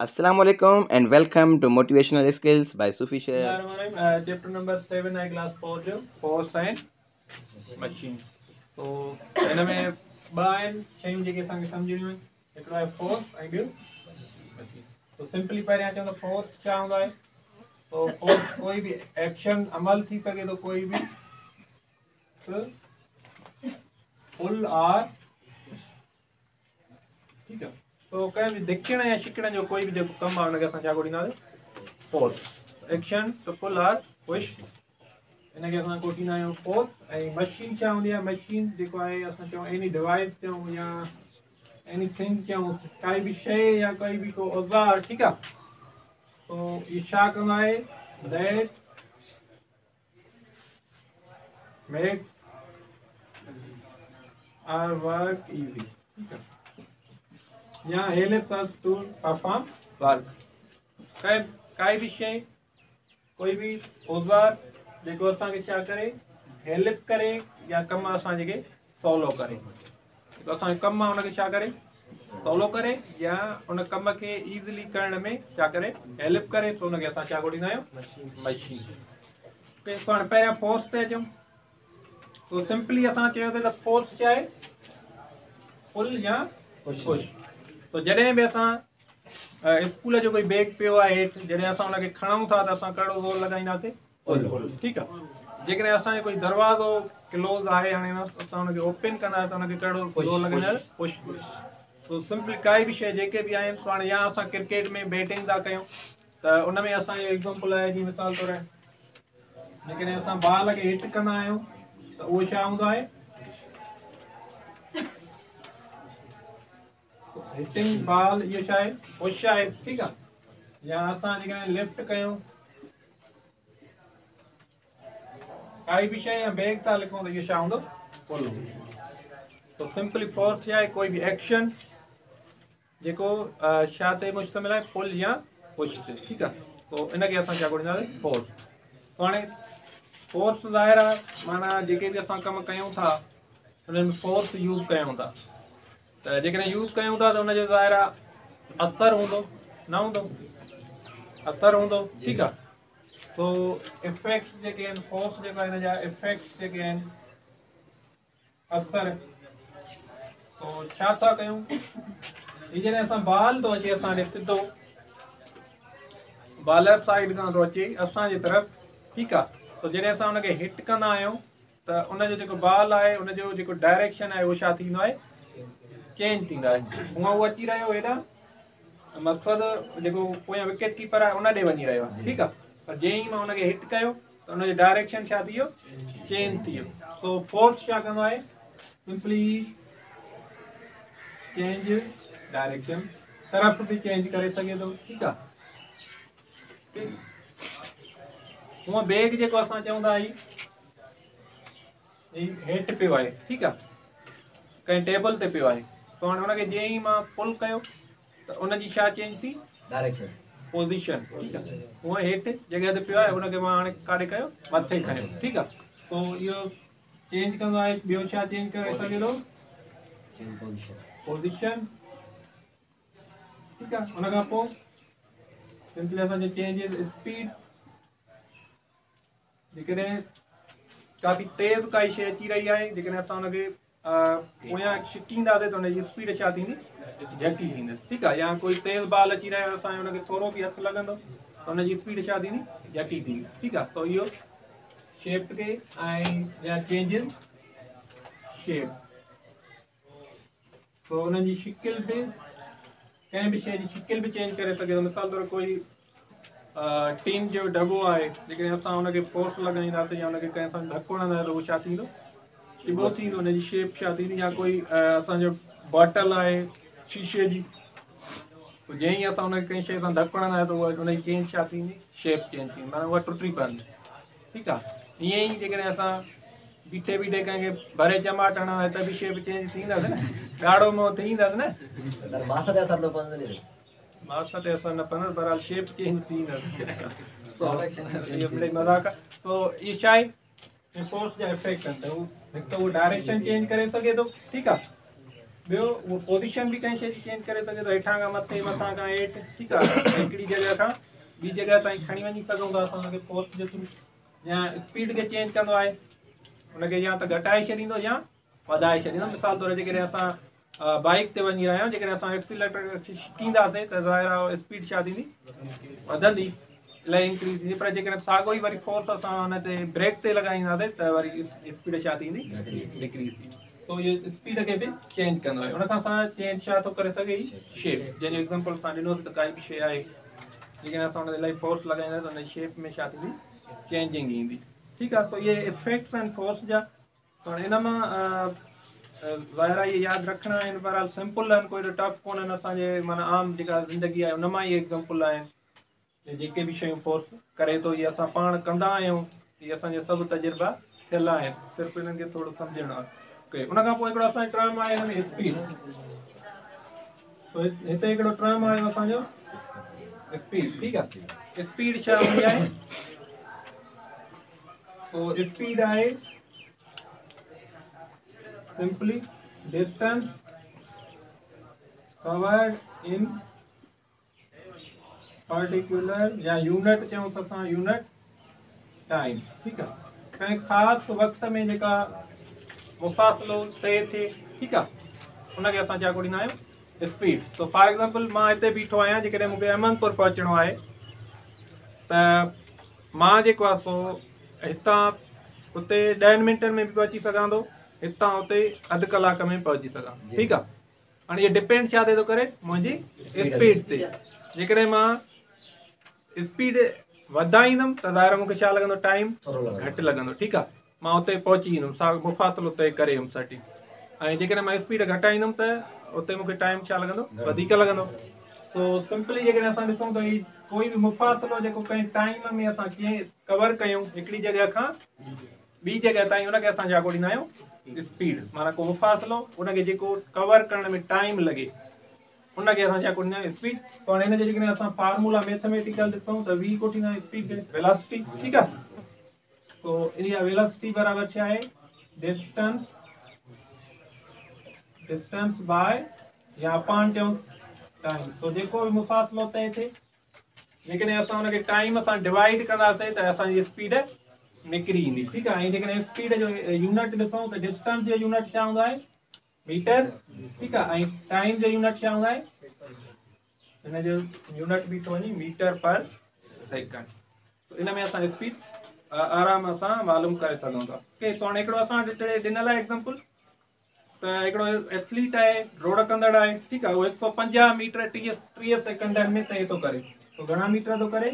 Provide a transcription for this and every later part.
Assalamu alaikum and welcome to Motivational Skills by Sufi Sher. Chapter number 7 है class 4 जो force and machine. तो हिन में ॿ आहिनि शयूं जेके असांखे सम्झणियूं आहिनि, हिकिड़ो आहे फोर्स ऐं ॿियो मशीन। तो सिंपली पहिरियां चवंदो फोर्स छा हूंदो आहे। तो फोर्स कोई भी एक्शन अमल थी सघे थो, कोई भी फुल आर, ठीक है। तो कंहिं बि धिकण या छिकण जो कोई भी जेको कमु आहे हुनखे असां छा कोड़ींदासीं, फोर्स। एक्शन तो फुल आर पुश, हिनखे असां कोटींदा आहियूं फोर्स। ऐं मशीन छा हूंदी आहे, मशीन जेको आहे असां चऊं एनी डिवाइस चऊं या एनीथिंग चऊं, काई भी शइ या कोई भी को औज़ार, ठीकु आहे। तो इहो छा कंदो आहे, that makes our work easy, ठीकु आहे, या helps us to perform work. काई भी शइ, कोई भी औज़ार जेको असांखे छा करे, हेल्प करे या कम असां जेके सवलो करे, जेको असांजो कमु आहे हुनखे छा करे, सवलो करे, या उन कम खे ईज़िली करण में छा करे, हेल्प करे। तो हुनखे असां छा कोड़ींदा आहियूं, मशीन। हाणे पहिरियां फोर्स ते अचूं। तो सिंपली असां चयोसीं त फोर्स छा आहे, फुल या पुश। तो जॾहिं बि असां स्कूल जो कोई बैग पियो आहे हेठि, जॾहिं असां हुनखे खणूं था त असां कहिड़ो ज़ोर लॻाईंदासीं, फुल, ठीकु आहे। जेकॾहिं असांजो कोई दरवाज़ो क्लोज़ आहे, हाणे असां हुनखे ओपन कंदासीं त हुनखे कहिड़ो ज़ोर लॻाईंदासीं, पुश। तो सिंपली काई भी शइ जेके बि आहिनि, हाणे या असां क्रिकेट में बैटिंग था कयूं त उन में असांजो एग्ज़ाम्पल आहे, जीअं मिसाल तौरु जेकॾहिं असां बॉल खे हिट कंदा आहियूं त उहो छा हूंदो आहे, हिटिंग बॉल, इहो छा आहे, पुश आहे, ठीकु आहे। या असां जेकॾहिं लिफ्ट कयूं काई भी शइ या बैग था लिखूं त इहो छा हूंदो, फुल। तो सिंपली फोर्स छा आहे, कोई भी एक्शन जेको छा ते मुश्तमिल आहे, फुल या पुश ते, ठीकु आहे। तो इनखे असां छा कोड़ींदासीं, फोर्स। तो हाणे फोर्स ज़ाहिर आहे माना जेके भी असां कमु कयूं था हुननि में फोर्स यूज़ कयूं था। त जेकॾहिं यूज़ कयूं था त हुनजो ज़ाहिर आहे असरु हूंदो, न हूंदो, असरु हूंदो, ठीकु आहे। तो इफेक्ट्स जेके आहिनि, फोर्स जेको आहे हिन जा इफेक्ट्स जेके आहिनि, असर। तो छा था कयूं, हीअ जॾहिं असां बॉल थो अचे असां ॾे सिधो, बॉलर साइड खां थो अचे असांजे तरफ़, ठीकु आहे। तो जॾहिं असां हुनखे हिट कंदा आहियूं त उनजो जेको बॉल आहे उनजो जेको डायरेक्शन आहे उहो छा थींदो आहे, चेंज थींदो आहे। हूअं उहो अची रहियो हेॾां, मक़सदु जेको पोयां विकेट कीपर आहे उन ॾे वञी रहियो आहे, ठीकु आहे। पर जंहिं ई मां हुनखे हिट कयो त हुनजो डायरेक्शन छा थी वियो, चेंज थी वियो। सो फोर्स छा कंदो आहे, सिंपली चेंज डायरेक्शन, तरफ़ बि चेंज करे सघे थो, ठीकु आहे। हूअं बैग जेको असां चवंदा आहियूं हेठि पियो आहे, ठीकु आहे, कंहिं टेबल ते पियो आहे। तो हाणे हुनखे जीअं ई मां पुल कयो त उनजी छा चेंज थी, डायरेक्शन, पोजीशन, ठीकु आहे। हूअं हेठि जॻह ते पियो आहे, हुनखे मां हाणे काॾे कयो, मथे खणियो, ठीकु आहे। तो इहो चेंज कंदो आहे। ॿियो छा चेंज करे सघे थो, पोजीशन, ठीकु आहे। हुन खां पोइ सिंपली असांजो चेंज स्पीड, जेकॾहिं काफ़ी तेज़ काई शइ अची रही आहे, जेकॾहिं असां हुनखे पोयां छिकींदासीं त हुनजी स्पीड छा थींदी, झटी थींदी, ठीकु आहे। या कोई तेज़ बॉल अची रहियो आहे, असां हुनखे थोरो बि हथु लॻंदो त हुनजी स्पीड छा थींदी, झटी थींदी, ठीकु आहे। तो इहो शेप खे ऐं या चेंजिस शेप, तो हुनजी शिकिल बि, कंहिं बि शइ जी शिकिल बि चेंज करे सघे थो। मिसाल तौरु कोई टीन जो दॿो आहे, जेकॾहिं असां हुनखे फोर्स लॻाईंदासीं या हुनखे कंहिं सां धकु हणंदासीं त उहो छा थींदो, चिॿो थींदो, हुनजी शेप छा थींदी। या कोई असांजो बॉटल आहे शीशे जी, जंहिं ई असां हुनखे कंहिं शइ सां धकु हणंदासीं त उहा हुनजी चेंज छा थींदी, शेप चेंज थींदी, माना उहा टुटी पवंदी, ठीकु आहे। ईअं ई जेकॾहिं असां बीठे बीठे कंहिंखे भरे चमाट हणंदासीं त बि शेप चेंज थींदासीं न, ॻाढ़ो मुंहुं थींदासीं न, मास ते असर न पवंदो, बहरहाल शेप चेंज थींदसि। इहो मिड़ई मज़ाक आहे। तो इहो छा आहे, फोर्स जा इफेक्ट आहिनि। त हिकु त उहो डायरेक्शन चेंज करे सघे थो, ठीकु आहे। ॿियो उहो पोजीशन बि कंहिं शइ जी चेंज करे सघे थो, हेठां खां मथे, मथां खां हेठि, ठीकु आहे, हिकिड़ी जॻह खां ॿी जॻह ताईं खणी वञी सघूं था असां हुनखे फोर्स जे थ्रू। या स्पीड खे चेंज कंदो आहे, हुनखे या त घटाए छॾींदो या वधाए छॾींदो। मिसाल तौर जेकॾहिं असां बाइक ते वञी रहिया आहियूं, जेकॾहिं असां एक्सीलेटर छिकींदासीं त ज़ाहिर आहे स्पीड छा थींदी, वधंदी, इलाही इंक्रीज थींदी। पर जेकॾहिं साॻियो ई वरी फोर्स असां हुन ते ब्रेक ते लॻाईंदासीं त वरी स्पीड छा थींदी, डिक्रीज थींदी। तो इहो स्पीड खे बि चेंज कंदो आहे। हुनखां असां चेंज छा थो करे सघे, शेप, जंहिंजो एग्ज़ाम्पल असां ॾिनोसीं त काई बि शइ आहे जेकॾहिं असां हुन ते इलाही फोर्स लॻाईंदासीं त हुन शेप में छा थींदी, चेंजिंग ईंदी। ठीकु आहे, त इहे इफेक्ट्स आहिनि फोर्स जा। पर इन मां ज़ाहिर आहे इहे यादि रखणा आहिनि, बहरहाल सिंपल आहिनि, कोई टफ कोन आहिनि। असांजे माना आम जेका ज़िंदगी आहे उन मां इहे एग्ज़ाम्पल आहिनि। जेके बि शयूं फोर्स करे थो, इहे असां पाण कंदा आहियूं, इहे असांजा सभु तजुर्बा थियल आहिनि, सिर्फ़ु हिननि खे थोरो सम्झणो आहे। ओके, उनखां पोइ हिकिड़ो असांजो टर्म आहे हिन में स्पीड। हिते हिकिड़ो टर्म आयो असांजो स्पीड। ठीकु आहे, स्पीड छा हूंदी आहे, तो स्पीड आहे simply distance covered in particular, या यूनिट चऊं त असां यूनिट टाइम। ठीकु आहे, कंहिं ख़ासि वक़्त में जेका मुफ़ासिलो तइ थिए, ठीकु आहे, हुनखे असां छा ॾींदा आहियूं, स्पीड। तो फॉर एग्ज़ाम्पल मां हिते बीठो आहियां, जेकॾहिं मूंखे अहमदपुर पहुचणो आहे त मां जेको आहे सो हितां हुते 10 मिंटनि में बि पहुची सघां थो, हितां हुते अधु कलाक में पहुची सघां। ठीकु आहे, हाणे इहो डिपेंड छा थिए थो करे, मुंहिंजी स्पीड ते। जेकॾहिं मां स्पीड वधाईंदुमि त ज़ाहिर मूंखे छा लॻंदो, टाइम घटि लॻंदो। ठीकु आहे, मां हुते पहुची ईंदुमि, साॻियो मुफ़ासिलो तइ करे ईंदुमि सटी। ऐं जेकॾहिं मां स्पीड घटाईंदुमि त उते मूंखे टाइम छा लॻंदो, वधीक लॻंदो। तो सिंपली जेकॾहिं असां ॾिसूं त ही कोई बि मुफ़ासिलो जेको कंहिं टाइम में असां कीअं कवर कयूं, हिकिड़ी जॻह खां ॿी जॻह ताईं, हुनखे असां छा ॾींदा आहियूं, स्पीड। माना को मुफ़ासिलो, उनखे जेको कवर करण में टाइम लॻे, उनखे असां छा ॾींदा आहियूं, स्पीड। तो हाणे हिनजो जेकॾहिं असां फार्मूला मैथमेटिकल ॾिसूं त v को ॾींदा आहियूं स्पीड खे वेलोसिटी। ठीकु आहे, तो इहा वेलोसिटी बराबरि छा आहे, डिस्टेंस बाय या अपान चऊं टाइम। तो जेको बि मुफ़ासिलो तइ थिए, जेकॾहिं असां हुनखे टाइम सां डिवाइड कंदासीं त असांजी स्पीड निकिरी ईंदी। ठीकु आहे, ऐं जेकॾहिं स्पीड जो यूनिट ॾिसूं त डिस्टेंस जो यूनिट छा हूंदो आहे, मीटर। ठीकु आहे, ऐं टाइम जो यूनिट छा हूंदो आहे, हिन जो यूनिट बि थो वञे मीटर पर सेकंड। इन में असां स्पीड आराम सां मालूम करे सघूं था। ओके, तो हाणे हिकिड़ो असां हिते ॾिनल आहे एग्ज़ाम्पल, त हिकिड़ो एथलीट आहे, रोड़ कंदड़ आहे। ठीकु आहे, उहो 150 मीटर 30 सेकंडनि में तइ थो करे। तो घणा मीटर थो करे,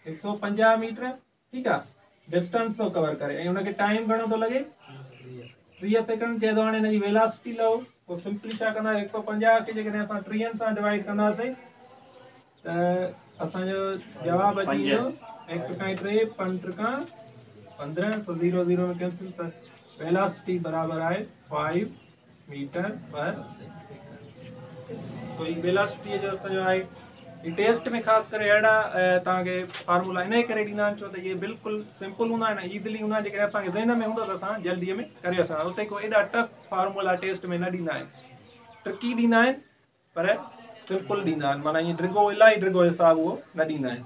150 मीटर। ठीकु आहे, डिस्टेंस थो कवर करे, ऐं हुनखे टाइम घणो थो लॻे, 30 सेकंड चए थो। हाणे हिनजी वेलोसिटी लहो, पोइ सिंपली छा कंदा, 150 खे जेकॾहिं असां 30 सां डिवाइड कंदासीं त असांजो जवाबु अची वेंदो 1 खां 3 5 खां 15, तो 0 0 में कैंसिल। त वेलोसिटी बराबरि आहे 5 मीटर पर सेकंड। तो ही वेलोसिटी जो असांजो आहे। ही टेस्ट में ख़ासि करे अहिड़ा तव्हांखे फार्मूला इन करे ॾींदा आहिनि छो त इहे बिल्कुलु सिंपल हूंदा आहिनि, ईज़िली हूंदा आहिनि। जेकॾहिं असांखे ज़हन में हूंदो त असां जल्दीअ में करे सघंदा। उते को एॾा टफ फार्मूला टेस्ट में न ॾींदा आहिनि, ट्रिकी ॾींदा आहिनि पर सिंपल ॾींदा आहिनि। माना ईअं ड्रिगो, इलाही ड्रिगो हिसाब उहो न ॾींदा आहिनि,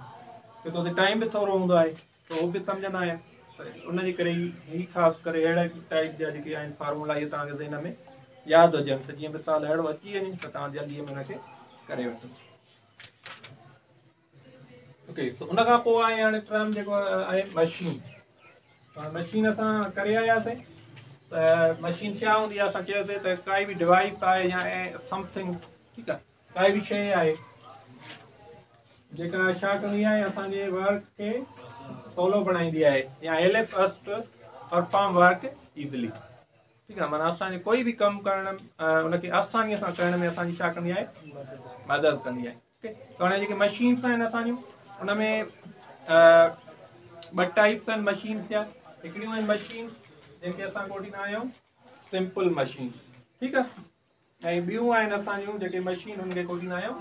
छो त उते टाइम बि थोरो हूंदो आहे, त उहो बि सम्झंदा आहिनि। त उनजे करे ही ख़ासि करे अहिड़ा टाइप जा जेके आहिनि फार्मूला, इहे तव्हांखे ज़हन में यादि हुजनि, त जीअं मिसाल अहिड़ो अची वञे त तव्हां जल्दीअ में हुनखे करे वठो। ओके, त उनखां पोइ आहे हाणे टर्म जेको आहे मशीन। मशीन असां करे आयासीं त मशीन छा हूंदी आहे, असां चयोसीं त काई बि डिवाइस आहे या समथिंग, ठीकु आहे, काई बि शइ आहे जेका छा कंदी आहे, असांजे वर्क खे सवलो बणाईंदी आहे, या help us to perform work easily. ठीकु आहे, माना असांखे कोई बि कमु करण, उनखे आसानीअ सां करण में असांजी छा कंदी आहे, मदद कंदी आहे। त हाणे जेके मशीन्स आहिनि असांजूं, उन में 2 टाइप्स आहिनि मशीन्स जा। हिकिड़ियूं आहिनि मशीन्स जंहिंखे असां कोॾींदा आहियूं सिंपल मशीन। ठीकु आहे, ऐं ॿियूं आहिनि असांजूं जेके मशीन, हुनखे कोॾींदा आहियूं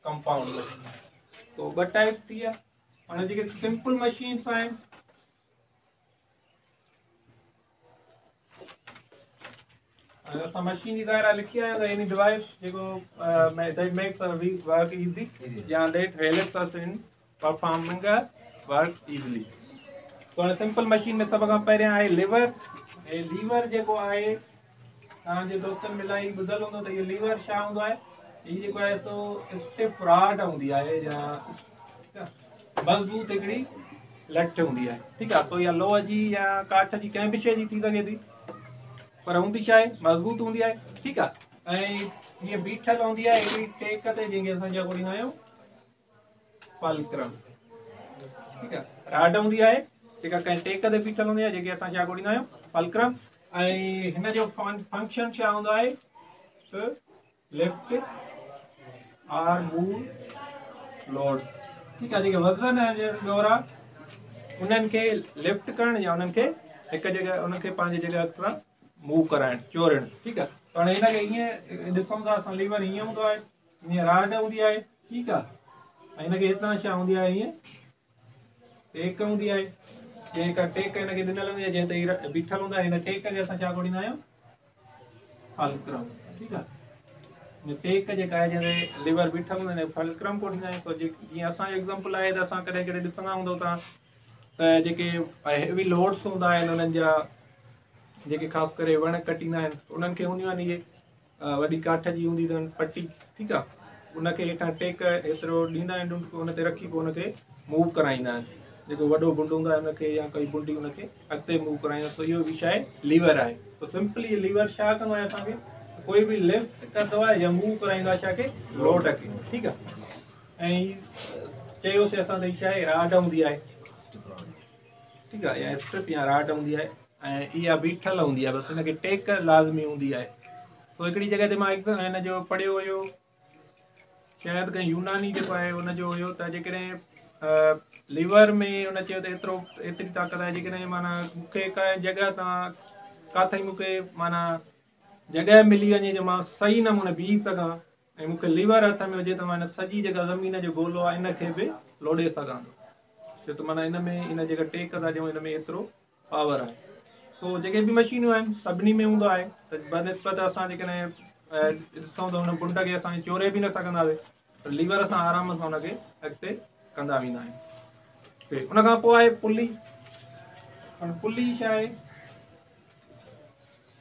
कंपाउंड मशीन। तो 2 टाइप थी विया। हाणे जेके सिंपल मशीन्स आहिनि, असां मशीन जी ज़ाहिर लिखी आहियो त एनी डिवाइस जेको that makes work easy या that helps us in performing work easily. तो हाणे सिंपल मशीन में सभ खां पहिरियां आहे लीवर। ऐं लीवर जेको आहे तव्हांजे दोस्तनि में इलाही ॿुधल हूंदो त इहो लीवर छा हूंदो आहे, हीअ जेको आहे सो स्टिफ रॉड हूंदी आहे या मज़बूत हिकिड़ी लठ हूंदी आहे, ठीकु आहे। तो इहा लोह जी या काठ जी कंहिं बि शइ जी थी सघे थी, पर हूंदी छा आहे, मज़बूत हूंदी आहे, ठीकु आहे। ऐं हीअ बीठल हूंदी आहे हिकिड़ी टेक ते, जंहिंखे असां जेको ॾींदा आहियूं फलक्रम, ठीकु आहे। राड हूंदी आहे जेका कंहिं टेक ते बीठल हूंदी आहे, जंहिंखे असां छा ॾींदा आहियूं फलक्रम। ऐं हिन जो फंक्शन छा हूंदो आहे, लिफ्ट आर मूव लोड, ठीकु आहे। जेके वज़न आहिनि ॾोरा उन्हनि खे लिफ्ट करणु या उन्हनि खे हिकु जॻह उनखे पंहिंजी जॻह खां मूव कराइणु, चोड़णु, ठीकु आहे। त हाणे हिनखे ईअं ॾिसूं था असां, लीवर हीअं हूंदो आहे, हीअं राड हूंदी आहे, ठीकु आहे। ऐं हिनखे हितां छा हूंदी आहे, हीअं टेक हूंदी आहे, जेका टेक हिनखे ॾिनल हूंदी आहे, जंहिं ते हीअ बीठल हूंदा आहे। हिन टेक खे असां छा ॾींदा आहियूं, फलक्रम, ठीकु आहे। टेक जेका आहे जंहिं लीवर बीठल हूंदा आहिनि फलक्रम को ॾींदा आहियूं। तो जीअं असांजो एग्ज़ाम्पल आहे त असां कॾहिं कॾहिं ॾिसंदा हूंदव तव्हां त जेके हेवी लोड्स हूंदा आहिनि उन्हनि जा, जेके ख़ासि करे वण कटींदा आहिनि, उन्हनि खे हूंदियूं आहिनि इहे वॾी काठ जी हूंदी अथनि पटी, ठीकु आहे। उनखे हेठां टेक एतिरो ॾींदा आहिनि, उन ते रखी पोइ उनखे मूव कराईंदा आहिनि। जेको वॾो बुंड हूंदो आहे उनखे या कोई बुंडी उनखे अॻिते मूव कराईंदा। त इहो बि छा आहे, लीवर आहे। त सिंपली लीवर छा कंदो आहे, असांखे कोई बि लिफ्ट कंदो आहे या मूव कराईंदो आहे छाखे, लोड खे, ठीकु आहे। ऐं चयोसीं असां त छा आहे, राड हूंदी आहे, ठीकु आहे, या स्ट्रिप या राड हूंदी आहे। ऐं इहा बीठल हूंदी आहे, बसि हिनखे टेक लाज़मी हूंदी आहे। तो हिकिड़ी जॻह ते मां हिन जो पढ़ियो हुयो, शायदि कंहिं यूनानी जेको आहे उनजो हुयो त जेकॾहिं लीवर में उन चयो त एतिरी ताक़त आहे, जेकॾहिं माना मूंखे कंहिं जॻह तां किथे मूंखे माना जॻह मिली वञे जो मां सही नमूने बीह सघां, ऐं मूंखे लीवर हथ में हुजे त मां सॼी जेका ज़मीन जो गोलो आहे इनखे बि लोॾे सघां थो। त माना इन में इन जेका टेक था ॾियूं, इन में एतिरो पावर आहे। तो जेके बि मशीनूं आहिनि सभिनी में हूंदो आहे त बनिस्बत असां जेकॾहिं ॾिसूं त हुन बुंड खे असां चोरे बि न सघंदासीं, त लीवर सां आराम सां हुनखे अॻिते कंदा वेंदा आहियूं। उन खां पोइ आहे पुली। पुली छा आहे,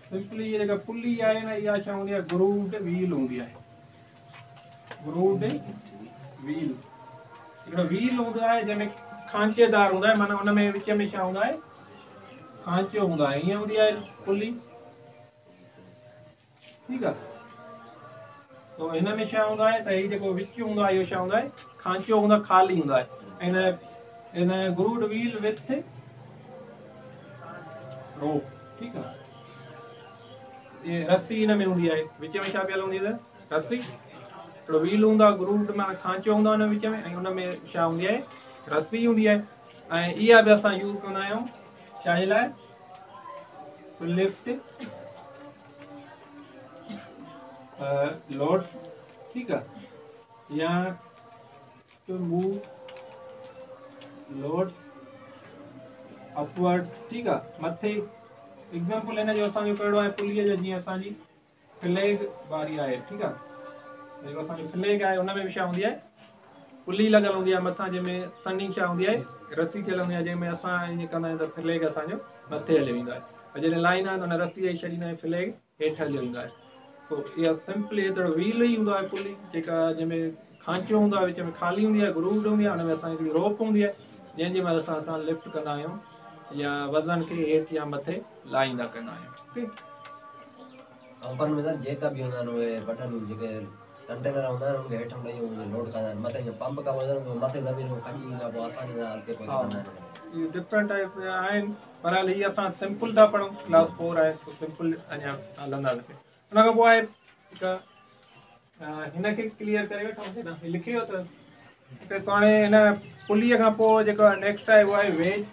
सिंपली जेका पुली आहे न, इहा छा हूंदी आहे, ग्रूव्ड व्हील हूंदी आहे। ग्रूव्ड व्हील हिकिड़ो व्हील हूंदो आहे जंहिंमें खांचेदार हूंदो आहे, माना हुन में विच में छा हूंदो आहे, खांचो हूंदो आहे, हीअं हूंदी आहे पुली, ठीकु आहे। तो हिन में छा हूंदो आहे त हीउ जेको विच हूंदो आहे इहो छा हूंदो आहे, खांचो हूंदो आहे, ख़ाली हूंदो आहे। ऐं इन ग्रूव्ड व्हील विथ रोप, ठीकु आहे। ये रस्सी हिन में हूंदी आहे, विच में छा पियल हूंदी आहे, रस्सी। हिकिड़ो व्हील हूंदो आहे, ग्रूव्ड माना खांचो हूंदो आहे हुन विच में, ऐं हुन में छा हूंदी आहे, रस्सी हूंदी आहे। ऐं इहा बि असां यूज़ कंदा आहियूं छाजे लाइ, लिफ्ट लोड, ठीकु आहे, या टू मूव लोड अपवर्ड, ठीकु आहे, मथे। एग्जाम्पल हिन जो असांजो कहिड़ो आहे, पुलीअ जो, जीअं असांजी फ्लैग वारी आहे, ठीकु आहे। जेको असांजो फ्लैग आहे हुन में बि छा हूंदी आहे, पुली लॻल हूंदी आहे मथां, जंहिंमें सनी छा हूंदी आहे, रस्सी थियल हूंदी आहे, जंहिंमें असां ईअं कंदा आहियूं त फ्लैग असांजो मथे हली वेंदो आहे। ऐं जॾहिं लाहींदा आहियूं त हुन रस्सी खे छॾींदा आहियूं, फ्लैग हेठि हली वेंदो आहे। तो इहा सिंपली एतिरो व्हील ई हूंदो आहे पुली, जेका जंहिंमें खांचो हूंदो आहे, विच में ख़ाली हूंदी आहे, ग्रूव्ड हूंदी आहे, हुन में असां हिकिड़ी रोप हूंदी आहे, जंहिंजे महिल असां लिफ्ट कंदा आहियूं या वज़न खे हेठि या मथे लाहींदा कंदा आहियूं। कंपन में सर जेका भी होंदा उहे बटन जेके कंटेनर होंदा उनके हेठों ॾेई लोड कंदा मथे जो पंप का वजन तो मथे ज़मीन में खॼी वेंदा, पोइ आसानी सां अॻिते पहुचंदा आहिनि। ये डिफरेंट टाइप आहिनि, पर हाली हीअ असां सिंपल था पढ़ूं, क्लास 4 आहे, तो सिंपल अञा हलंदासीं। हुन खां पोइ आहे हिकु हिनखे क्लियर करे वठूं, न लिखी वियो त हाणे हिन पुलीअ खां पोइ जेको नेक्स्ट आहे उहो आहे वेज।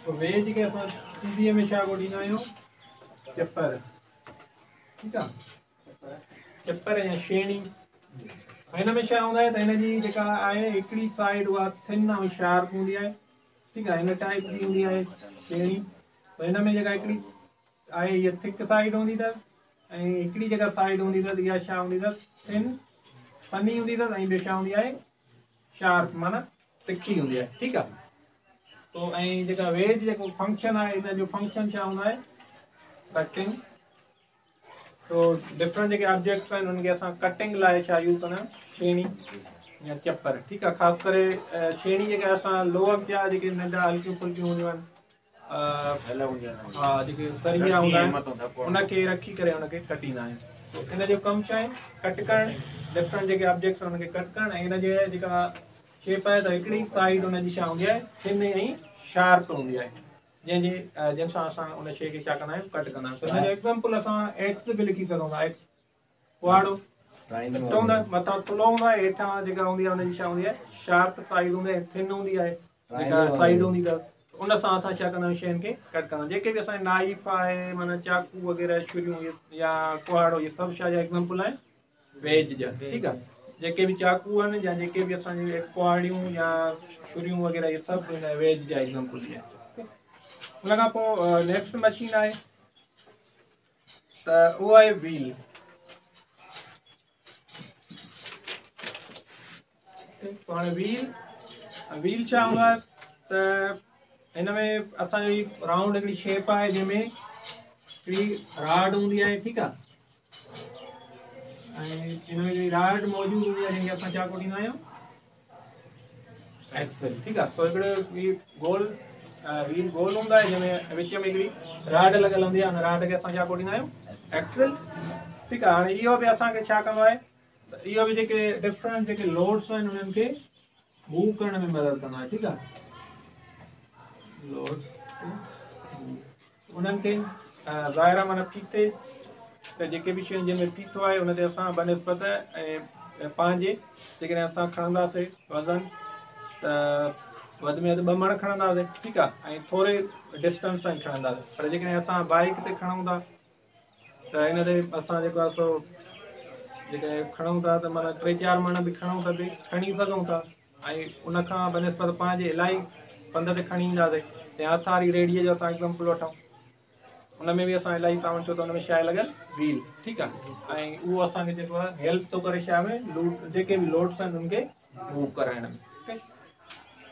वेज खे असां सिंधीअ में छा ॾींदा आहियूं, चपर, ठीकु आहे, चपर या छेणी। हिन में छा हूंदा आहे त हिन जी जेका आहे हिकिड़ी साइड उहा थिन ऐं शार्प हूंदी आहे, ठीकु आहे, हिन टाइप जी हूंदी आहे छेणी। त हिन में जेका हिकिड़ी आहे इहा थिक साइड हूंदी अथसि ऐं हिकिड़ी जेका साइड हूंदी अथसि इहा छा हूंदी अथसि थिन सनी हूंदी अथसि ऐं ॿियो छा हूंदी आहे शार्प माना तिखी हूंदी आहे ठीकु आहे। तो ऐं जेका वेज जेको फंक्शन आहे इन जो फंक्शन छा हूंदो आहे कटिंग। तो डिफरेंट जेके ऑब्जेक्ट्स आहिनि उनखे असां कटिंग लाइ छा यूज़ कंदा आहियूं छेणी या चपर ठीकु आहे। ख़ासि करे छेणी जेका असां लोह जा जेके नंढा हल्कियूं फुल्कियूं हूंदियूं आहिनि हा जेके सरिया हूंदा आहिनि उनखे रखी करे उनखे कटींदा आहियूं। तो इन जो कमु छा आहे कट करणु डिफरेंट जेके ऑब्जेक्ट्स आहिनि उनखे कट करणु ऐं इन जे जेका शेप आहे त हिकिड़ी साइड उनजी छा हूंदी आहे थिन ऐं शार्प हूंदी आहे जंहिंसां असां उन शइ खे छा कंदा आहियूं कट कंदा आहियूं। इन जो एग्ज़ाम्पल असां एक्स बि लिखी सघूं था एक्स कुआड़ो हूंदो आहे मथां थुल्हो हूंदो आहे हेठां जेका हूंदी आहे हुनजी छा हूंदी आहे शार्प साइड हूंदी आहे थिन हूंदी आहे जेका साइड हूंदी अथसि उन सां असां छा कंदा आहियूं शयुनि खे कट कंदा आहियूं। जेके बि असांजे नाइफ आहे माना चाकू वग़ैरह छुरियूं या कुआड़ो इहे सभु छा जा एग्ज़ाम्पल आहिनि वेज जा ठीकु आहे। जेके बि चाकू आहिनि या जेके बि असांजी कुआड़ियूं या छुरियूं वग़ैरह इहे सभु हिन वेज जा एग्ज़ाम्पल ई आहिनि। उन खां पोइ नेक्स्ट मशीन आहे त उहो आहे व्हील। हाणे व्हील छा हूंदो आहे त हिन में असांजी राउंड हिकिड़ी शेप आहे जंहिंमें हिकिड़ी राड हूंदी आहे ठीकु आहे ऐं हिन में हिकिड़ी राड मौजूदु हूंदी आहे जंहिंखे असां छा कोटींदा आहियूं एक्सल ठीकु आहे। तो हिकिड़ो व्हील गोल हूंदो आहे जंहिंमें विच में हिकिड़ी राड लॻल हूंदी आहे हुन राड खे असां छा कोटींदा आहियूं एक्सल ठीकु आहे। हाणे इहो बि असांखे छा कंदो आहे त इहो बि जेके डिफरेंट जेके लोड्स आहिनि उन्हनि खे मूव करण में मदद कंदो आहे ठीकु आहे। लोड्स उन्हनि खे ज़ाहिर माना फीते त जेके बि शयूं जंहिंमें फीतो आहे उन ते असां बनस्पत ऐं पंहिंजे जेकॾहिं असां खणंदासीं वज़न त वधि में वधि 2 मण खणंदासीं ठीकु आहे ऐं थोरे डिस्टेंस ताईं खणंदासीं। पर जेकॾहिं असां बाइक ते खणूं था त हिन ते असां जेको आहे सो जेकॾहिं खणूं था त माना 3-4 मण बि खणूं था बि खणी सघूं था ऐं उनखां बनस्पत पंहिंजे इलाही पंध ते खणी ईंदासीं। या हथ वारी रेडीअ जो असां एग्ज़ाम्पल वठूं उन में बि असां इलाही तव्हां चओ त हुन में छा आहे लॻल व्हील ठीकु आहे ऐं उहो असांखे जेको आहे हेल्प थो करे छा में जेके बि लोड्स आहिनि उनखे मूव कराइण में।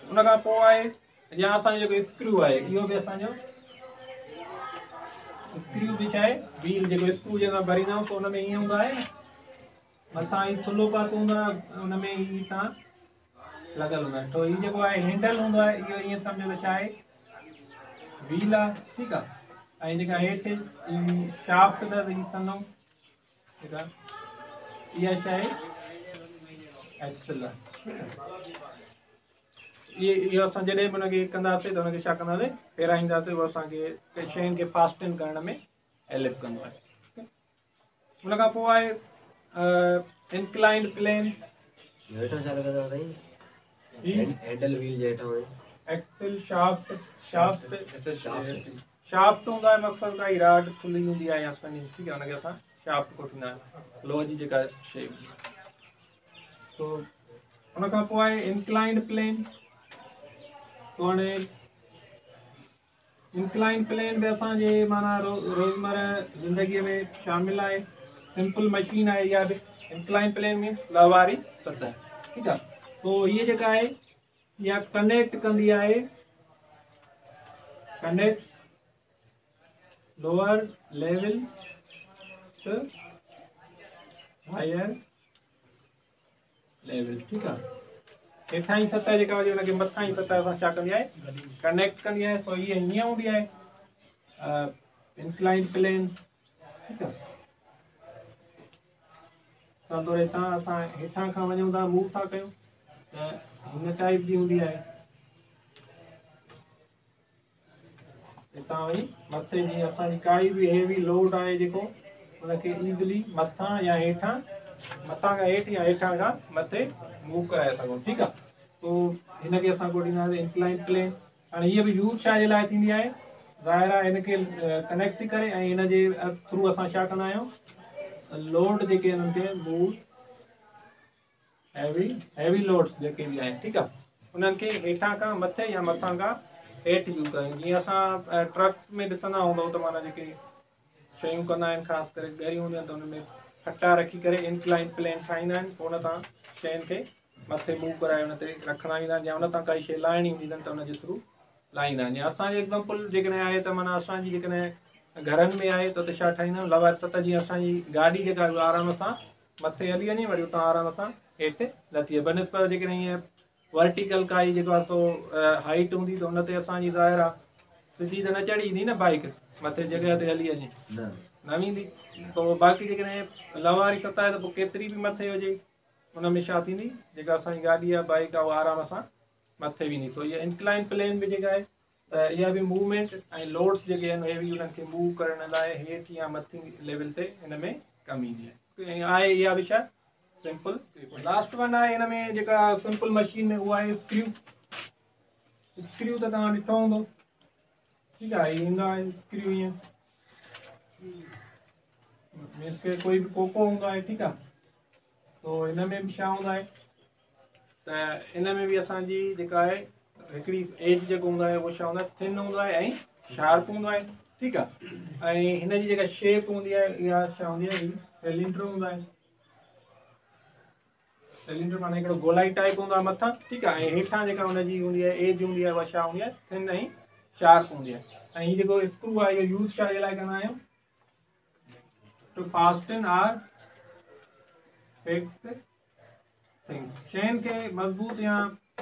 उन खां पोइ आहे या असांजो जेको स्क्रू आहे इहो बि असांजो स्क्रू बि छा आहे व्हील जेको स्क्रू जंहिंसां भरींदा आहियूं त हुन में ईअं हूंदो आहे न मथां ई थुल्हो पातो हूंदो आहे हुन में ई तव्हां लॻल हूंदा आहिनि। तो हीउ जेको आहे हैंडल हूंदो आहे इहो ईअं सम्झो त छा आहे व्हील आहे ठीकु आहे ऐं जेका हेठि शाफ्ट अथसि हीउ सन्हो ठीकु आहे इहा छा आहे एक्सल आहे। इहो असां जॾहिं बि हुनखे कंदासीं त हुनखे छा कंदासीं फेराईंदासीं उहो असांखे शयुनि खे फास्टन करण में हेल्प कंदो आहे। उन खां पोइ आहे इंक्लाइंड प्लेन हेठों छा लॻंदो आहे साईं हैंडल व्हील जे हेठों एक्सल शाफ्ट हूंदो आहे मक़सदु काई राड खुली हूंदी आहे या सनी ठीकु आहे हुनखे असां शाफ्ट कोटींदा आहियूं लोह जी जेका शइ तो उन खां पोइ आहे इंक्लाइंड प्लेन। तो हाणे इंक्लाइंड प्लेन बि असांजे माना रोज़मर्रा ज़िंदगीअ में शामिलु आहे। सिंपल मशीन आहे इहा बि इंक्लाइंड प्लेन मीन्स लहवारी सतह ठीकु आहे। तो हीअ जेका आहे इहा कनेक्ट कंदी आहे connect lower level to higher level ठीकु आहे। हेठां जी सतह जेका हुजे हुनखे मथां जी सतह सां छा कंदी आहे कनेक्ट कंदी आहे। सो हीअ हीअं हूंदी आहे इंक्लाइंड प्लेन ठीकु आहे। तौर हितां असां हेठां खां वञूं था मूव था कयूं त हिन टाइप जी हूंदी आहे। हितां वरी मथे जी असांजी काई बि हेवी लोड आहे जेको हुनखे ईज़िली मथां या हेठां मथां खां हेठि या हेठां खां मथे मूव कराए सघूं ठीकु आहे। तो हिनखे असां कोटींदासीं इंक्लाइंड प्लेन। हाणे हीअ बि यूज़ छा जे लाइ थींदी आहे ज़ाहिर आहे हिनखे कनेक्ट थी करे ऐं हिन जे थ्रू असां छा कंदा आहियूं लोड जेके हिननि खे मूव हैवी लोड्स जेके बि आहिनि ठीकु आहे उन्हनि खे हेठां खां मथे या मथां खां हेठि यूज़ कयूं। जीअं असां ट्रक्स में ॾिसंदा हूंदव त माना जेके शयूं कंदा आहिनि, ख़ासि करे ॻरियूं हूंदियूं आहिनि त हुन में हटा रखी करे इंक्लाइन प्लेन ठाहींदा आहिनि, पोइ हुन तां शयुनि खे मथे मूव कराए हुन ते रखंदा वेंदा आहिनि, या हुन तां काई शइ लाहिणी हूंदी अथनि त हुनजे थ्रू लाहींदा आहिनि। या असांजी एग्ज़ाम्पल जेकॾहिं आहे त माना असांजी जेकॾहिं घरनि में आहे त उते छा ठाहींदा आहियूं, लवारिस त जीअं असांजी गाॾी जेका आहे उहा आराम सां मथे हली वञे, वरी उतां आराम सां हेठि लथी वञे। बनस्पत जेकॾहिं ईअं वर्टिकल काई जेको आहे सो हाइट हूंदी त हुन ते असांजी ज़ाहिर आहे सिधी त न चढ़ी ईंदी न बाइक, मथे जॻह ते हली वञे न वेंदी। पोइ बाक़ी जेकॾहिं लवारी सतह आहे त पोइ केतिरी बि मथे हुजे हुन में छा थींदी, जेका असांजी गाॾी आहे बाइक आहे उहा आराम सां मथे वेंदी। सो इहा इंक्लाइन प्लेन में जेका आहे त इहा बि मूवमेंट ऐं लोड्स जेके आहिनि उहे बि उन्हनि खे मूव करण लाइ हेठि या मथे लेवल ते हिन में कमु ईंदी आहे। ऐं आहे इहा बि छा सिंपल। लास्ट वन आहे हिन में जेका सिंपल मशीन में उहा आहे स्क्रू। स्क्रू त तव्हां ॾिठो हूंदो, ठीकु आहे, ईंदा आहिनि स्क्रू ईअं, मीन्स के कोई बि कोको हूंदो आहे, ठीकु आहे। तो हिन में बि छा हूंदो आहे त हिन में बि असांजी जेका आहे हिकिड़ी एज जेको हूंदो आहे उहो छा हूंदो आहे थिन हूंदो आहे ऐं शार्प हूंदो आहे, ठीकु आहे। ऐं हिन जी जेका शेप हूंदी आहे इहा छा हूंदी आहे, सिलेंडर हूंदो आहे। सिलेंडर माना हिकिड़ो गोलाई टाइप हूंदो आहे मथां, ठीकु आहे, ऐं हेठां जेका हुनजी हूंदी आहे एज हूंदी आहे उहा छा हूंदी आहे थिन ऐं शार्प हूंदी आहे। ऐं हीउ जेको स्क्रू आहे इहो यूज़ छा जे लाइ कंदा आहियूं, to fasten or fix things, शयुनि खे मज़बूत या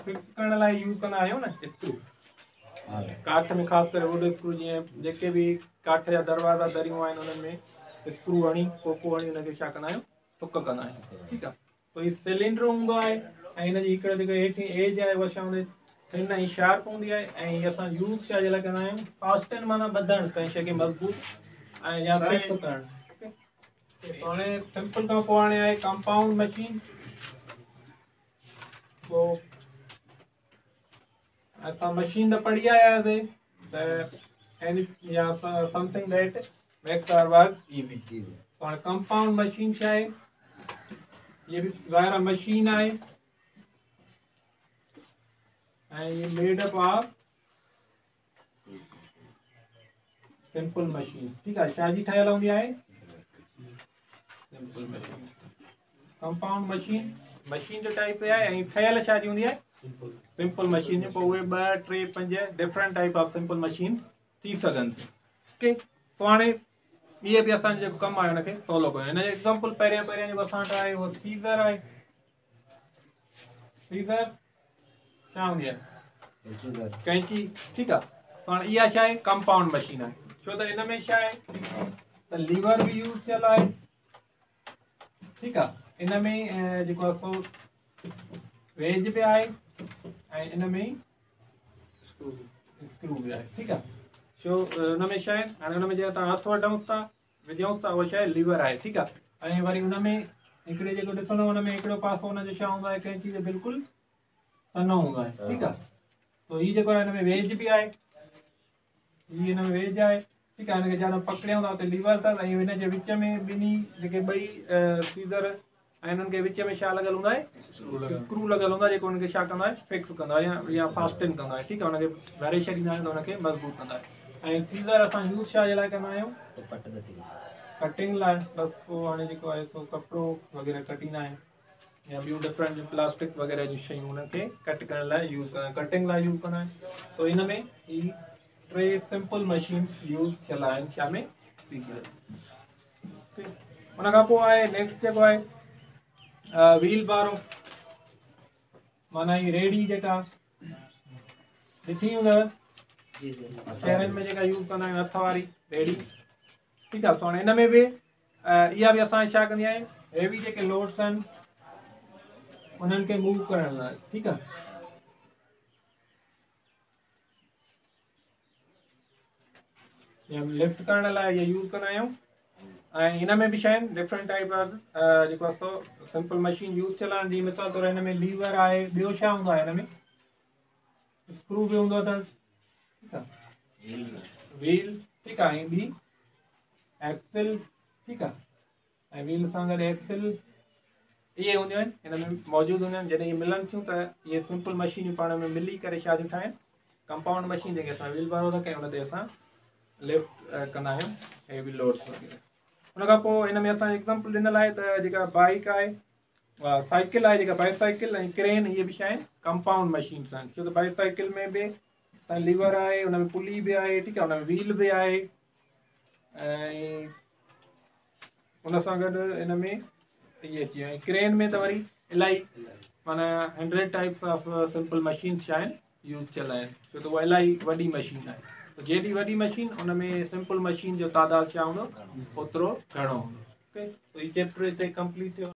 फिक्स करण लाइ यूज़ कंदा आहियूं न स्क्रू। काठ में ख़ासि करे वुड स्क्रू, जीअं जेके बि काठ जा दरवाज़ा दरियूं आहिनि हुननि में स्क्रू हणी कोको हणी हुनखे छा कंदा आहियूं तुक कंदा आहियूं, ठीकु आहे। तो हीउ सिलेंडर हूंदो आहे ऐं हिनजी हिकिड़ो जेको हेठि एज आहे उहा छा हूंदी थिन ऐं शार्प हूंदी आहे। ऐं हीअ असां यूज़ छा जे लाइ कंदा आहियूं, फास्टन माना ॿधणु, कंहिं शइ खे मज़बूत ऐं या फिक्स करणु। तो हाणे सिंपल खां पोइ हाणे आहे कंपाउंड मशीन। पोइ असां मशीन त पढ़ी आयासीं त या something that makes our work easy. हाणे कंपाउंड मशीन छा आहे, ये भी ज़ाहिर मशीन आहे ऐं ये made up of simple machine, ठीकु आहे। छा जी ठहियल हूंदी आहे, simple machine. Compound machine machine जो टाइप आहे ऐं ठहियल छा जी हूंदी आहे सिंपल मशीन। पोइ उहे 2, 3, 5 different type of simple machine थी सघनि थियूं, ओके। पोइ हाणे इहे बि असांजो जेको कमु आहे हुनखे सवलो कयो। हिन जो एग्ज़ाम्पल पहिरियां जेको असां वटि आहे उहो सीज़र आहे। सीज़र छा हूंदी आहे, कैंची, ठीकु आहे। हाणे इहा छा आहे कंपाउंड मशीन आहे, छो त हिन में छा आहे त लीवर बि यूज़ थियल आहे, ठीकु आहे। इन में जेको आहे सो वेज बि आहे ऐं इन में स्क्रू बि आहे, ठीकु आहे। छो हुन में छा आहे, हाणे हुन में जीअं तव्हां हथु वठूंसि था विझूंसि था उहा छा आहे लीवर आहे, ठीकु आहे। ऐं वरी हुन में हिकिड़े जेको ॾिसंदो हुन में हिकिड़ो पासो हुनजो छा हूंदो आहे कैंची जो बिल्कुलु सनो हूंदो आहे, ठीकु आहे। तो हीउ जेको आहे हिन में वेज बि आहे, हीउ हिन में वेज आहे, ठीकु आहे। हिनखे जाम पकड़ियूं था उते लीवर अथसि ऐं हिनजे विच में ॿिन्ही जेके ॿई सीज़र ऐं हिननि खे विच में छा लॻल हूंदो आहे स्क्रू लॻल हूंदो आहे जेको हुनखे छा कंदो आहे फिक्स कंदो आहे या फास्टन कंदो आहे, ठीकु आहे। हुनखे भरे छॾींदा आहियूं त हुनखे मज़बूत कंदा आहियूं। ऐं सीज़र असां यूज़ छा जे लाइ कंदा आहियूं, कटिंग लाइ। बसि पोइ हाणे जेको आहे सो कपिड़ो वग़ैरह कटींदा आहियूं या ॿियूं डिफरेंट प्लास्टिक वग़ैरह जी शयूं हुनखे कट करण लाइ यूज़ कंदा आहियूं, कटिंग लाइ यूज़ कंदा आहियूं। तो हिन में ही 3 सिंपल मशीन यूज़ थियल आहिनि छा में सीज़र। हुन खां पोइ आहे नेक्स्ट जेको आहे व्हील बारो, माना ही रेडी जेका ॾिठी हूंदव शहरनि में जेका यूज़ कंदा आहियूं हथ वारी रेडी, ठीकु आहे। हाणे हिन में बि इहा बि असां छा कंदी आहे हेवी जेके लोड्स आहिनि उन्हनि खे मूव करण लाइ, ठीकु आहे। या लिफ्ट करण लाइ इहे यूज़ कंदा आहियूं। ऐं हिन में बि छा आहिनि डिफरेंट टाइप ऑफ जेको आहे सो सिंपल मशीन यूज़ थियल आहे। जीअं मिसाल तौरु हिन में लीवर आहे, ॿियो छा हूंदो आहे हिन में स्क्रू बि हूंदो अथसि, ठीकु आहे, व्हील, ठीकु आहे, ऐं ॿी एक्सल, ठीकु आहे। ऐं व्हील सां गॾु एक्सल इहे हूंदियूं आहिनि हिन में मौजूदु हूंदियूं आहिनि। जॾहिं इहे मिलनि थियूं त इहे सिंपल मशीनियूं पाण में मिली करे छा थियूं ठाहिनि कंपाउंड मशीन जेके असां व्हील बारो था कयूं हुन ते असां लिफ्ट कंदा आहियूं हेवी लोड्स वग़ैरह। उन खां पोइ हिन में असां एग्ज़ाम्पल ॾिनल आहे त जेका बाइक आहे, साइकिल आहे, जेका बाइसाइकिल ऐं क्रेन, इहे बि छा आहिनि, कंपाउंड मशीन्स आहिनि। छो त बाइसाइकिल में बि लीवर आहे, हुन में पुली बि आहे, ठीकु आहे, हुन में व्हील बि आहे, ऐं उन सां गॾु हिन में इहे अची वियो। ऐं क्रेन में त वरी इलाही माना 100 टाइप्स ऑफ सिंपल मशीन्स छा आहिनि, यूज़ थियल आहिनि, छो त उहा इलाही वॾी मशीन आहे। त जेॾी वॾी मशीन, उन में सिंपल मशीन जो तादाद छा हूंदो, ओतिरो घणो हूंदो। ओके, तो ये चैप्टर हिते कंप्लीट थियो।